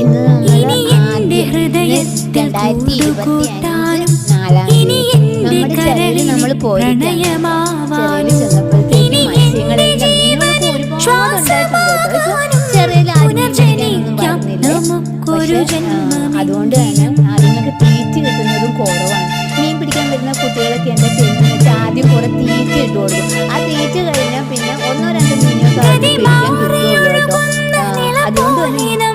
ഇന്ന് നമ്മൾ 2025 4-ാം തീയതി നമ്മുടെ ചെറിയ നമ്മൾ പോയിട്ട് ചെറിയ ചെന്നപ്പോഴത്തേക്കും മത്സ്യങ്ങളെല്ലാം മീനുകളൊക്കെ ഒരുപാടുണ്ടായിട്ടുണ്ട് കേട്ടോ. ചെറിയ ആദ്യമൊന്നും പറഞ്ഞില്ല. പക്ഷെ അതുകൊണ്ട് തന്നെ അതുങ്ങൾക്ക് തീറ്റ കിട്ടുന്നതും കുറവാണ്. മീൻ പിടിക്കാൻ വരുന്ന കുട്ടികളൊക്കെ എന്താ ചെയ്യുന്നത് വെച്ചാൽ ആദ്യം കൂടെ തീറ്റ ഇട്ട് കൊടുക്കും. ആ തീറ്റ കഴിഞ്ഞാൽ പിന്നെ 1-2 മീനൊക്കെ പിടിക്കാൻ കിട്ടുള്ളൂ കേട്ടോ. അതുകൊണ്ട് തന്നെ